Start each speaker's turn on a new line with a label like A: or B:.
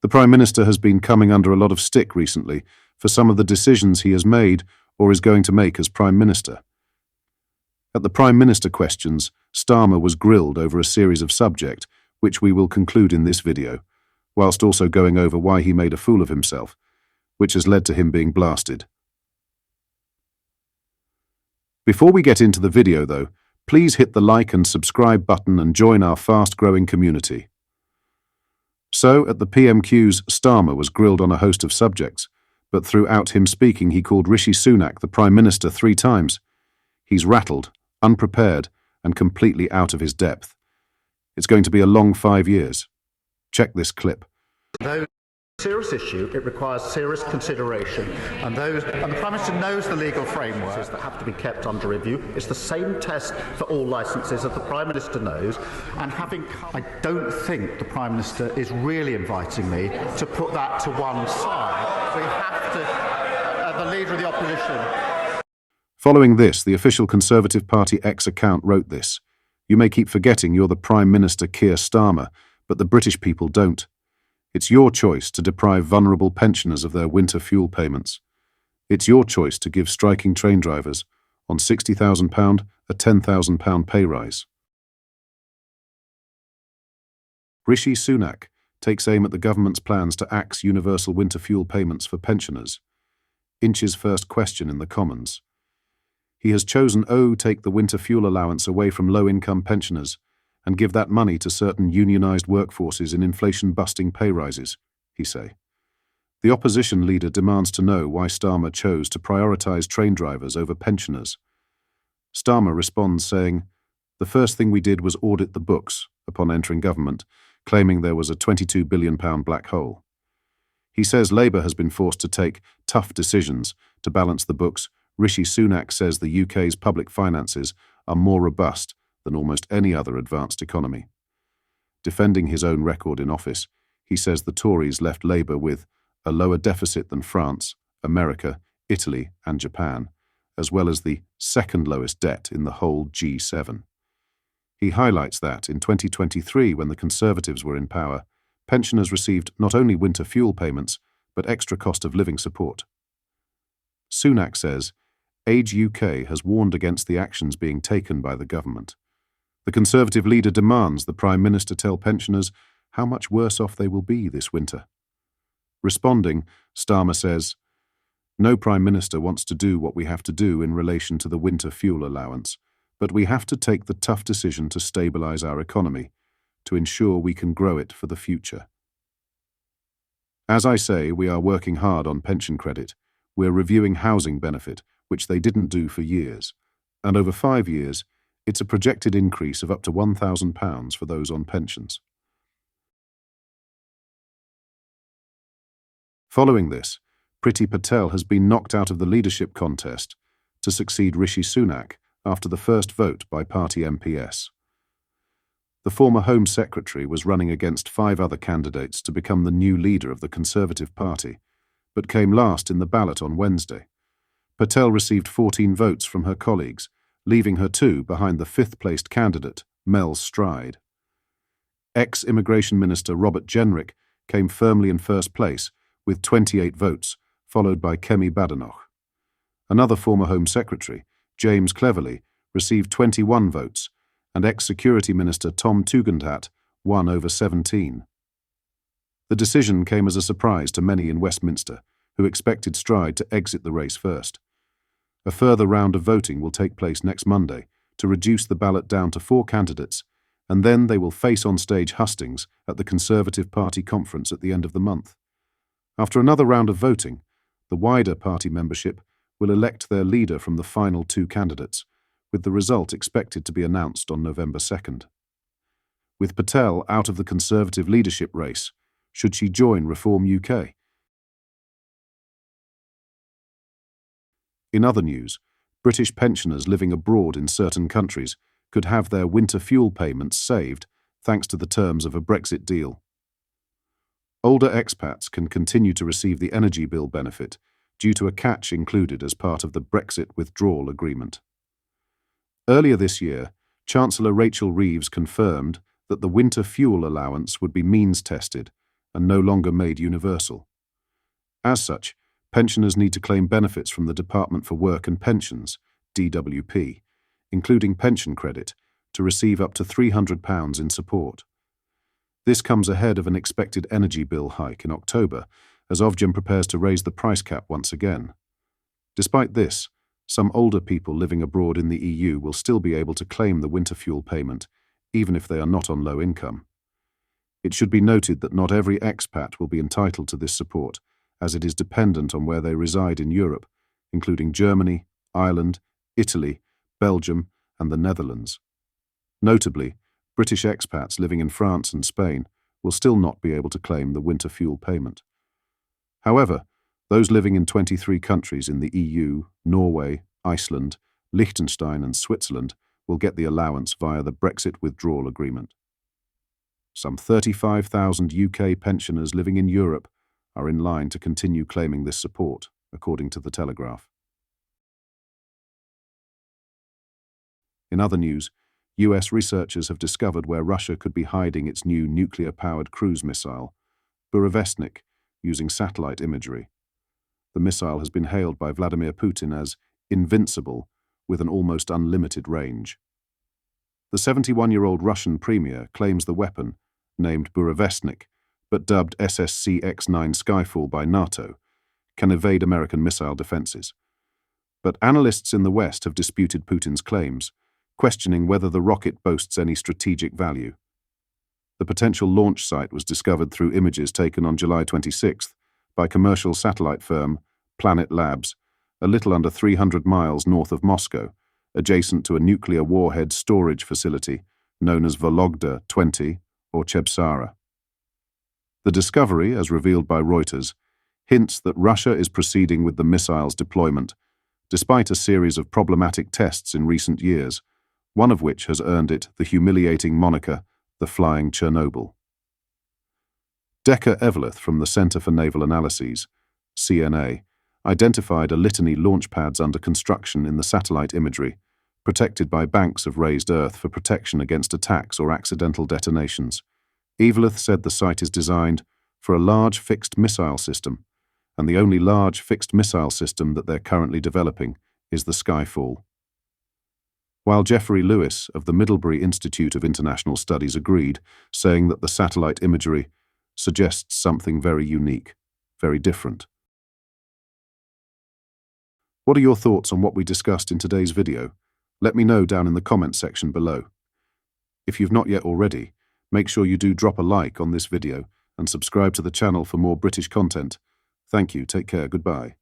A: The Prime Minister has been coming under a lot of stick recently for some of the decisions he has made or is going to make as Prime Minister. At the Prime Minister questions, Starmer was grilled over a series of subjects, which we will conclude in this video, whilst also going over why he made a fool of himself, which has led to him being blasted. Before we get into the video though, please hit the like and subscribe button and join our fast-growing community. So, at the PMQs, Starmer was grilled on a host of subjects, but throughout him speaking he called Rishi Sunak the Prime Minister 3 times. He's rattled, unprepared, and completely out of his depth. It's going to be a long 5 years. Check this clip.
B: Though it's a serious issue, it requires serious consideration, and the Prime Minister knows the legal frameworks that have to be kept under review. It's the same test for all licences, as the Prime Minister knows, and I don't think the Prime Minister is really inviting me to put that to one side. We have to, the Leader of the Opposition.
A: Following this, the official Conservative Party X account wrote this: "You may keep forgetting you're the Prime Minister Keir Starmer, but the British people don't. It's your choice to deprive vulnerable pensioners of their winter fuel payments. It's your choice to give striking train drivers on £60,000 a £10,000 pay rise." Rishi Sunak takes aim at the government's plans to axe universal winter fuel payments for pensioners. Inch's first question in the Commons. He has chosen take the winter fuel allowance away from low-income pensioners and give that money to certain unionised workforces in inflation-busting pay rises, he say. The opposition leader demands to know why Starmer chose to prioritise train drivers over pensioners. Starmer responds saying, "The first thing we did was audit the books," upon entering government, claiming there was a £22 billion black hole. He says Labour has been forced to take tough decisions to balance the books. Rishi Sunak says the UK's public finances are more robust than almost any other advanced economy. Defending his own record in office, he says the Tories left Labour with a lower deficit than France, America, Italy and Japan, as well as the second lowest debt in the whole G7. He highlights that in 2023, when the Conservatives were in power, pensioners received not only winter fuel payments, but extra cost of living support. Sunak says, Age UK has warned against the actions being taken by the government. The Conservative leader demands the Prime Minister tell pensioners how much worse off they will be this winter. Responding, Starmer says, "No Prime Minister wants to do what we have to do in relation to the winter fuel allowance, but we have to take the tough decision to stabilise our economy, to ensure we can grow it for the future. As I say, we are working hard on pension credit. We're reviewing housing benefit, which they didn't do for years, and over 5 years, it's a projected increase of up to £1,000 for those on pensions." Following this, Priti Patel has been knocked out of the leadership contest to succeed Rishi Sunak after the first vote by party MPS. The former Home Secretary was running against 5 other candidates to become the new leader of the Conservative Party, but came last in the ballot on Wednesday. Patel received 14 votes from her colleagues, leaving her 2 behind the 5th-placed candidate, Mel Stride. Ex-Immigration Minister Robert Jenrick came firmly in first place with 28 votes, followed by Kemi Badenoch. Another former Home Secretary, James Cleverly, received 21 votes, and ex-Security Minister Tom Tugendhat won over 17. The decision came as a surprise to many in Westminster, who expected Stride to exit the race first. A further round of voting will take place next Monday to reduce the ballot down to 4 candidates, and then they will face on-stage hustings at the Conservative Party conference at the end of the month. After another round of voting, the wider party membership will elect their leader from the final 2 candidates, with the result expected to be announced on November 2nd. With Patel out of the Conservative leadership race, should she join Reform UK? In other news, British pensioners living abroad in certain countries could have their winter fuel payments saved thanks to the terms of a Brexit deal. Older expats can continue to receive the energy bill benefit due to a catch included as part of the Brexit withdrawal agreement. Earlier this year, Chancellor Rachel Reeves confirmed that the winter fuel allowance would be means-tested and no longer made universal. As such, pensioners need to claim benefits from the Department for Work and Pensions, DWP, including pension credit, to receive up to £300 in support. This comes ahead of an expected energy bill hike in October, as Ofgem prepares to raise the price cap once again. Despite this, some older people living abroad in the EU will still be able to claim the winter fuel payment, even if they are not on low income. It should be noted that not every expat will be entitled to this support, as it is dependent on where they reside in Europe, including Germany, Ireland, Italy, Belgium, and the Netherlands. Notably, British expats living in France and Spain will still not be able to claim the winter fuel payment. However, those living in 23 countries in the EU, Norway, Iceland, Liechtenstein, and Switzerland will get the allowance via the Brexit withdrawal agreement. Some 35,000 UK pensioners living in Europe are in line to continue claiming this support, according to The Telegraph. In other news, US researchers have discovered where Russia could be hiding its new nuclear-powered cruise missile, Burevestnik, using satellite imagery. The missile has been hailed by Vladimir Putin as invincible, with an almost unlimited range. The 71-year-old Russian premier claims the weapon, named Burevestnik, but dubbed SSC-X9 Skyfall by NATO, can evade American missile defenses. But analysts in the West have disputed Putin's claims, questioning whether the rocket boasts any strategic value. The potential launch site was discovered through images taken on July 26th by commercial satellite firm Planet Labs, a little under 300 miles north of Moscow, adjacent to a nuclear warhead storage facility known as Vologda 20 or Chebsara. The discovery, as revealed by Reuters, hints that Russia is proceeding with the missile's deployment, despite a series of problematic tests in recent years, one of which has earned it the humiliating moniker, the Flying Chernobyl. Decker Eveleth from the Center for Naval Analyses, CNA, identified a litany launch pads under construction in the satellite imagery, protected by banks of raised earth for protection against attacks or accidental detonations. Eveleth said the site is designed for a large fixed missile system, and the only large fixed missile system that they're currently developing is the Skyfall. While Geoffrey Lewis of the Middlebury Institute of International Studies agreed, saying that the satellite imagery suggests something very unique, very different. What are your thoughts on what we discussed in today's video? Let me know down in the comments section below. If you've not yet already, make sure you do drop a like on this video and subscribe to the channel for more British content. Thank you, take care, goodbye.